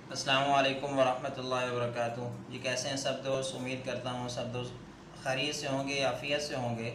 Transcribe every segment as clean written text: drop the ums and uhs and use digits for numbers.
अस्सलामु अलैकुम वरहमतुल्लाहि वबरकातुहू। जी कैसे हैं सब दोस्त? उम्मीद करता हूँ सब दोस्त खैरियत से होंगे, आफियत से होंगे।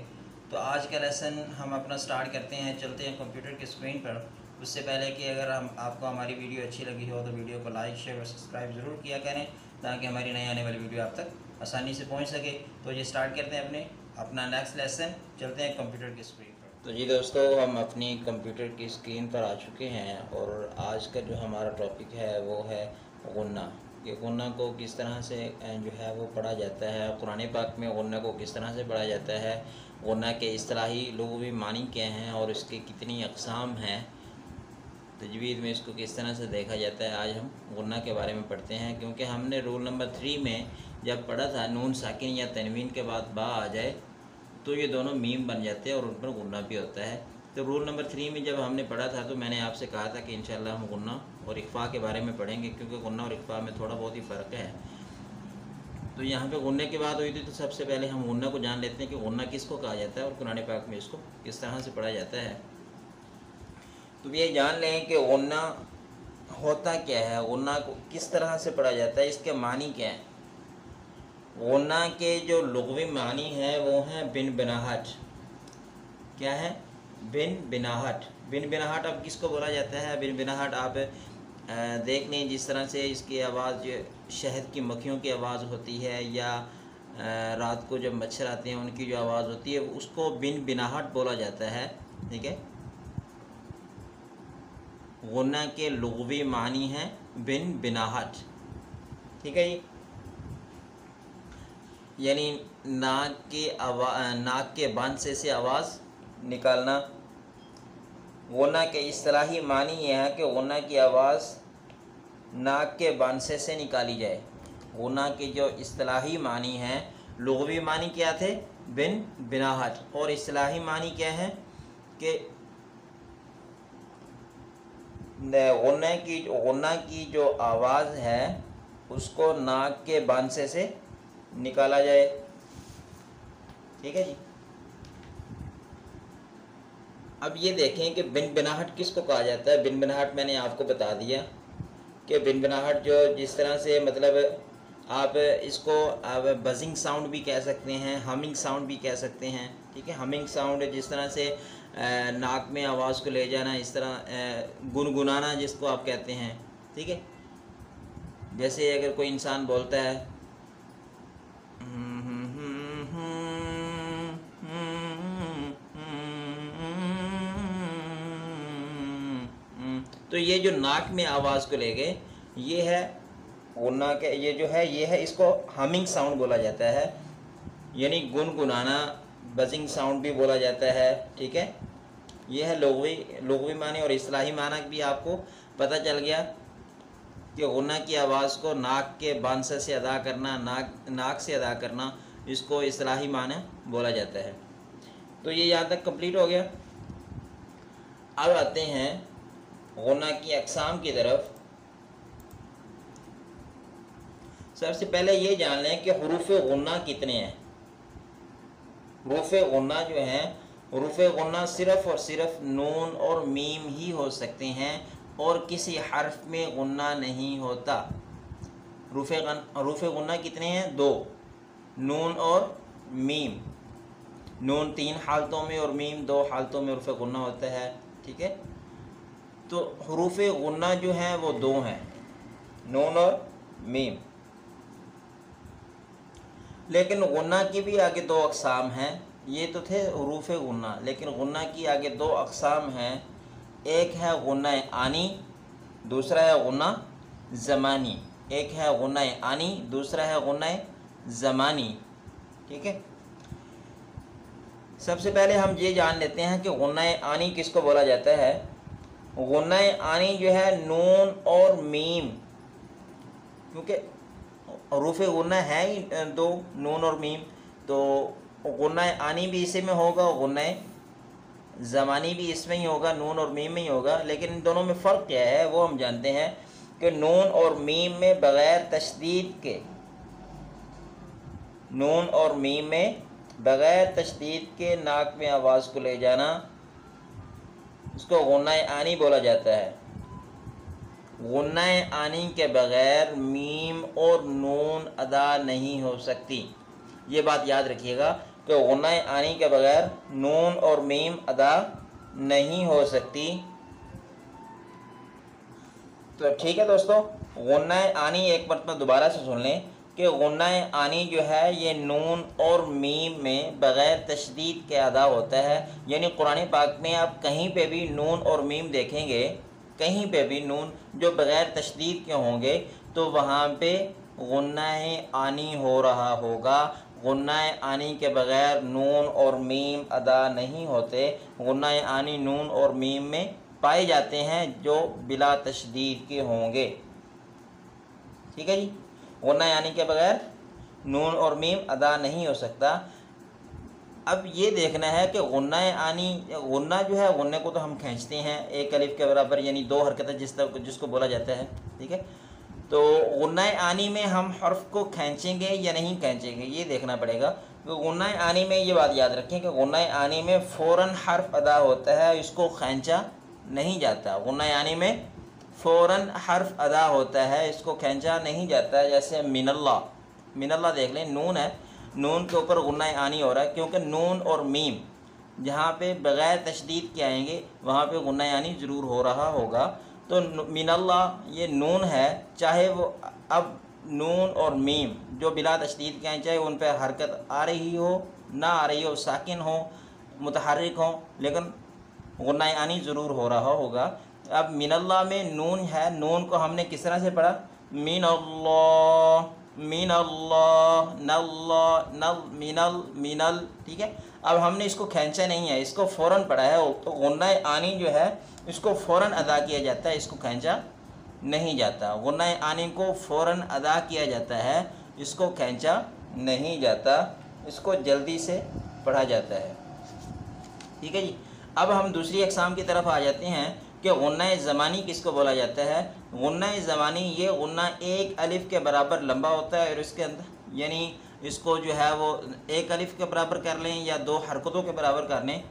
तो आज का लेसन हम अपना स्टार्ट करते हैं, चलते हैं कंप्यूटर की स्क्रीन पर। उससे पहले कि अगर हम आपको हमारी वीडियो अच्छी लगी हो तो वीडियो को लाइक शेयर और सब्सक्राइब ज़रूर किया करें, ताकि हमारी नई आने वाली वीडियो आप तक आसानी से पहुँच सके। तो ये स्टार्ट करते हैं अपना नेक्स्ट लेसन, चलते हैं कंप्यूटर की स्क्रीन पर। तो जी दोस्तों, हम अपनी कंप्यूटर की स्क्रीन पर आ चुके हैं और आज का जो हमारा टॉपिक है वो है गुन्ना। ये गुन्ना को किस तरह से जो है वो पढ़ा जाता है, कुरान पाक में गुन्ना को किस तरह से पढ़ा जाता है, गुन्ना के इस्तिलाही लुग़वी मानी क्या हैं और इसकी कितनी अक़साम हैं, तजवीज़ में इसको किस तरह से देखा जाता है, आज हम गुन्ना के बारे में पढ़ते हैं। क्योंकि हमने रूल नंबर 3 में जब पढ़ा था नून साकिन या तनवीन के बाद बा आ जाए तो ये दोनों मीम बन जाते हैं और उन पर गुन्ना भी होता है। तो रूल नंबर 3 में जब हमने पढ़ा था तो मैंने आपसे कहा था कि इंशाल्लाह हम गुन्ना और इख्फा के बारे में पढ़ेंगे, क्योंकि गुन्ना और इख्फा में थोड़ा बहुत ही फ़र्क है। तो यहाँ पे गुन्ने की बात हुई थी, तो सबसे पहले हम गुन्ना को जान लेते हैं कि गुन्ना किसको कहा जाता है और कुरान पाक में इसको किस तरह से पढ़ा जाता है। तो ये जान लें कि गुन्ना होता क्या है, गुन्ना को किस तरह से पढ़ा जाता है, इसके मानी क्या है। गुन्ना के जो लुग़वी मानी है वो हैं बिन बिनाहट। क्या है? बिन बिनाहट। बिन बिनाहट अब किसको बोला जाता है? बिन बिनाहट आप देख लें, जिस तरह से इसकी आवाज़ शहद की मक्खियों की आवाज़ होती है या रात को जब मच्छर आते हैं उनकी जो आवाज़ होती है उसको बिन बिनाहट बोला जाता है। ठीक है, गुन्ना के लुग़वी मानी है बिन बिनाहट। ठीक है जी, यानी नाक के बांसे से आवाज़ निकालना। गुन्ना के इस्तिलाही मानी यह है कि गुन्ना की आवाज़ नाक के बांसे से निकाली जाए। गुन्ना के जो इस्तिलाही मानी हैं, लुग़वी मानी क्या थे? बिन बिनाहट। और इस्तिलाही मानी क्या है कि गुन्ना की जो आवाज़ है उसको नाक के बांसे से निकाला जाए। ठीक है जी, अब ये देखें कि बिन बिनाहट किसको कहा जाता है। बिन बिनाहट मैंने आपको बता दिया कि बिन बिनाहट जो जिस तरह से मतलब आप इसको आप बजिंग साउंड भी कह सकते हैं, हमिंग साउंड भी कह सकते हैं। ठीक है, हमिंग साउंड जिस तरह से नाक में आवाज़ को ले जाना, इस तरह गुनगुनाना जिसको आप कहते हैं। ठीक है, जैसे अगर कोई इंसान बोलता है तो ये जो नाक में आवाज़ को ले गए ये है गुन्ना के, ये जो है ये है, इसको हमिंग साउंड बोला जाता है, यानी गुनगुनाना, बजिंग साउंड भी बोला जाता है। ठीक है, ये है लुग़वी माने। और इस्तिलाही माना भी आपको पता चल गया कि गुन्ना की आवाज़ को नाक के बांसे से अदा करना, नाक से अदा करना, इसको इस्तिलाही माना बोला जाता है। तो ये यहाँ तक कंप्लीट हो गया। अब आते हैं गुन्ना की अक़साम की तरफ। सबसे पहले ये जान लें कि हुरूफ गुन्ना कितने हैं। हुरूफ गुन्ना जो हैं, हुरूफ गुन्ना सिर्फ़ और सिर्फ नून और मीम ही हो सकते हैं और किसी हर्फ में गुन्ना नहीं होता। हुरूफ गुन्ना कितने हैं? 2, नून और मीम। नून 3 हालतों में और मीम 2 हालतों में हुरूफ गुन्ना होता है। ठीक है, तो हुरूफ गुन्ना जो हैं वो 2 हैं, नून और मीम। लेकिन गुन्ना की भी आगे 2 अक़साम हैं। ये तो थे हुरूफ गुन्ना, लेकिन गुन्ना की आगे 2 अक़साम हैं। एक है गुन्ना आनी, दूसरा है गुन्ना ज़मानी। एक है गुन्ना आनी, दूसरा है गुन्ना ज़मानी। ठीक है, सबसे पहले हम ये जान लेते हैं कि गुन्ना आनी किसको बोला जाता है। गुन्ना आनी जो है नून और मीम, क्योंकि हुरूफ गुन्ना है ही 2, नून और मीम, तो गुन्ना आनी भी इसी में होगा और गुन्ना ज़मानी भी इसमें ही होगा, नून और मीम में ही होगा। लेकिन इन दोनों में फ़र्क क्या है वो हम जानते हैं कि नून और मीम में बग़ैर तशदीद के, नून और मीम में बग़ैर तशदीद के नाक में आवाज़ को ले जाना, उसको गुन्ना आनी बोला जाता है। गुन्नाए आनी के बग़ैर मीम और नून अदा नहीं हो सकती। ये बात याद रखिएगा कि गुन्नाए आनी के बग़ैर नून और मीम अदा नहीं हो सकती। तो ठीक है दोस्तों, गुन्नाए आनी एक मरतबा दोबारा से सुन लें कि गुन्नाए आनी जो है ये नून और मीम में बग़ैर तशदीद के अदा होता है। यानी कुरान पाक में आप कहीं पे भी नून और मीम देखेंगे, कहीं पे भी नून जो बग़ैर तशदीद के होंगे तो वहाँ पे गुन्नाए आनी हो रहा होगा। गुन्नाए आनी के बग़ैर नून और मीम अदा नहीं होते। गुन्नाए आनी नून और मीम में पाए जाते हैं जो बिला तशदीद के होंगे। ठीक है जी, गुन्ना यानी के बगैर नून और मीम अदा नहीं हो सकता। अब ये देखना है कि गुन्ना आनी, गुन्ना जो है गुन्ने को तो हम खींचते हैं एक अलिफ के बराबर, यानी 2 हरकतें जिसको बोला जाता है। ठीक है, तो गुन्ना आनी में हम हर्फ को खींचेंगे या नहीं खींचेंगे ये देखना पड़ेगा। तो गुन्ना आनी में ये बात याद रखें कि गुन्ना आनी में फ़ौरन हर्फ अदा होता है, इसको खींचा नहीं जाता। गुन्ना यानी में फ़ौरन हर्फ अदा होता है, इसको खींचा नहीं जाता है। जैसे मिनल्ला, मिनल्ला देख लें, नून है, नून के ऊपर गुन्ना आनी हो रहा है क्योंकि नून और मीम जहाँ पे बग़ैर तशदीद के आएंगे वहाँ पे गुन्ना आनी ज़रूर हो रहा होगा। तो मिनल्ला ये नून है, चाहे वो अब नून और मीम जो बिला तशदीद के आए, चाहे उन पर हरकत आ रही हो ना आ रही हो, साकिन हो मुतहर्रिक हो, लेकिन गुन्ना आनी ज़रूर हो रहा होगा। अब मिनल्ला में नून है, नून को हमने किस तरह से पढ़ा, मिनल्लाह, मिनल्लाह, नल्ला, नल, मिनल, मिनल। ठीक है, अब हमने इसको खींचा नहीं है, इसको फ़ौरन पढ़ा है। तो गुन्ना आनी जो है इसको फ़ौरन अदा किया जाता है, इसको खींचा नहीं जाता। गुन्ना आनी को फ़ौरन अदा किया जाता है, इसको खींचा नहीं जाता, इसको जल्दी से पढ़ा जाता है। ठीक है जी, अब हम दूसरी अक़साम की तरफ आ जाते हैं कि गुन्ना ज़मानी किसको बोला जाता है। गुन्ना ज़मानी ये गुन्ना एक अलिफ के बराबर लंबा होता है और इसके अंदर यानी इसको जो है वो एक अलिफ के बराबर कर लें या 2 हरकतों के बराबर कर लें।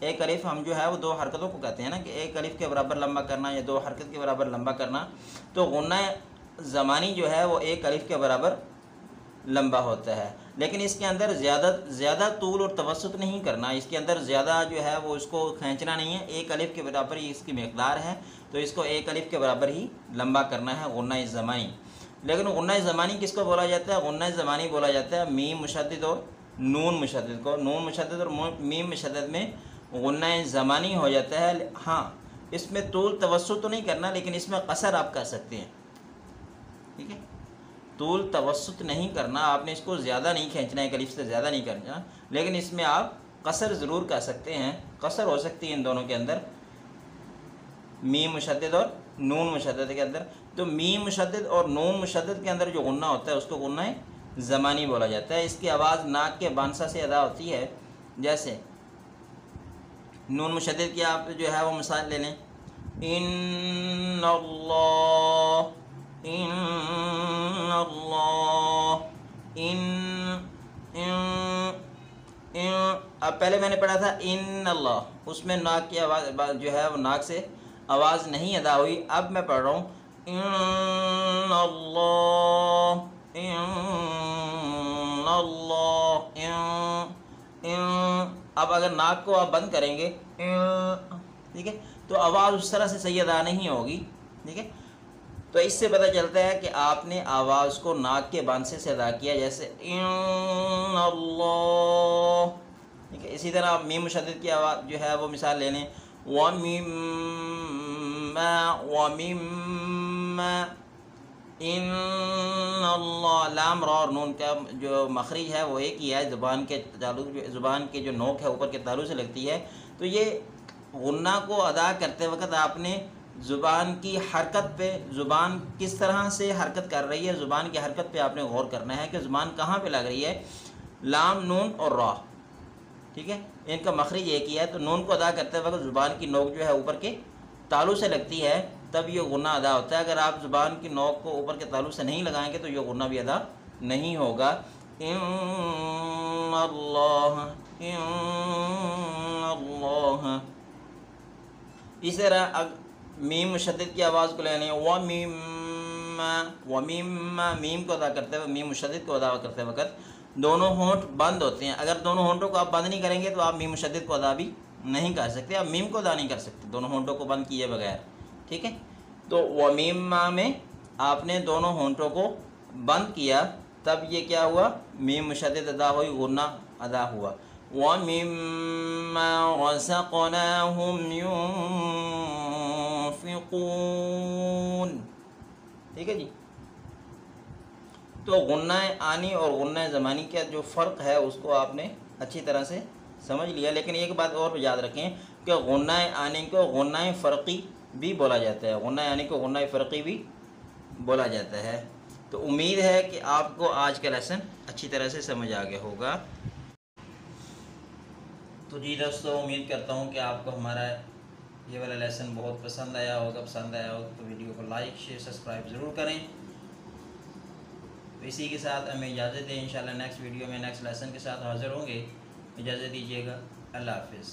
एक अलिफ हम जो है वो 2 हरकतों को कहते हैं ना, कि एक अलिफ के बराबर लंबा करना या 2 हरकत के बराबर लंबा करना। तो गुन्ना ज़मानी जो है वो एक अलिफ के बराबर लंबा होता है, लेकिन इसके अंदर ज़्यादा तूल और तवसुत नहीं करना। इसके अंदर ज़्यादा जो है वो इसको खींचना नहीं है, एक अलिफ के बराबर ही इसकी मकदार है, तो इसको एक अलिफ के बराबर ही लंबा करना है गुन्ना ज़मानी। लेकिन गुन्ना ज़मानी किसको बोला जाता है, गुन्ना ज़मानी बोला जाता है मीम मुशद्दद और नून मुशद्दद को। नून मुशद्दद और मीम मुशद्दद में गुन्ना ज़मानी हो जाता है। हाँ, इसमें तूल तवस्सुत तो नहीं करना, लेकिन इसमें कसर आप कर सकते हैं। ठीक है, तूल तवस्सुत नहीं करना, आपने इसको ज़्यादा नहीं खींचना है, एक अलिफ से ज़्यादा नहीं करना, लेकिन इसमें आप कसर ज़रूर कर सकते हैं। कसर हो सकती है इन दोनों के अंदर, मीम मुशद्दद और नून मुशद्दद के अंदर। तो मीम मुशद्दद और नून मुशद्दद के अंदर जो गुन्ना होता है उसको गुन्ना ज़मानी बोला जाता है। इसकी आवाज़ नाक के बांसा से अदा होती है। जैसे नून मुशद्दद की आप जो है वो मिसाल ले लें, इन्नल्लाह, इन्नल्लाह, अब पहले मैंने पढ़ा था इन्नल्लाह, उसमें नाक की आवाज़ जो है वो नाक से आवाज़ नहीं अदा हुई। अब मैं पढ़ रहा हूँ इन्नल्लाह, इन्नल्लाह। अब अगर नाक को आप बंद करेंगे, ठीक है, तो आवाज़ उस तरह से सही अदा नहीं होगी। ठीक है, तो इससे पता चलता है कि आपने आवाज़ को नाक के बांसे से अदा किया, जैसे इन्नल्लाह। ठीक है, इसी तरह आप मीम मुशद्दद की आवाज़ जो है वो मिसाल ले लें, वमिम्मा, वमिम्मा, इन्नल्लाह। लाम रा और नून का जो मखरिज है वो एक ही है, ज़ुबान के जो नोक है ऊपर के तालु से लगती है। तो ये गुन्ना को अदा करते वक्त आपने ज़ुबान की हरकत पे, ज़ुबान किस तरह से हरकत कर रही है, ज़ुबान की हरकत पे आपने गौर करना है कि ज़ुबान कहाँ पे लग रही है। लाम, नून और रा, ठीक है, इनका मखरिज एक ही है। तो नून को अदा करते वक्त ज़ुबान की नोक जो है ऊपर के तालु से लगती है, तब ये गुन्ना अदा होता है। अगर आप ज़ुबान की नोक को ऊपर के तालु से नहीं लगाएंगे तो ये गुन्ना भी अदा नहीं होगा। इन्नल्लाह, इन्नल्लाह। इस तरह अब मीम मुशद्दद की आवाज़ को लेनी है। व मीम को अदा करते हुए, मीम मुशद्दद को अदा करते वक्त दोनों होंठ बंद होते हैं। अगर दोनों होंठों को आप बंद नहीं करेंगे तो आप मीम मुशद्दद को अदा भी नहीं कर सकते, आप मीम को अदा नहीं कर सकते दोनों होंठों को बंद किए बगैर। ठीक है, तो व मीम में आपने दोनों होंठों को बंद किया, तब ये क्या हुआ, मीम मुशद्दद अदा हुई, गुन्ना अदा हुआ। व मिम्मा रज़क़नाहुम युनफ़िक़ून। ठीक है जी। तो गुन्ना आनी और गुन्ना ज़मानी का जो फ़र्क है उसको आपने अच्छी तरह से समझ लिया। लेकिन एक बात और याद रखें कि गुन्ना आनी को गुन्ना फ़र्क़ी भी बोला जाता है, गुन्ना आनी को गुन्ना फ़र्क़ी भी बोला जाता है। तो उम्मीद है कि आपको आज का लेसन अच्छी तरह से समझ आ गया होगा। तो जी दोस्तों, उम्मीद करता हूँ कि आपको हमारा ये वाला लेसन बहुत पसंद आया होगा। पसंद आया होगा तो वीडियो को लाइक शेयर सब्सक्राइब ज़रूर करें। तो इसी के साथ हमें इजाज़त दें। इंशाल्लाह नेक्स्ट वीडियो में नेक्स्ट लेसन के साथ हाज़िर होंगे। इजाज़त दीजिएगा। अल्लाह हाफ़िज़।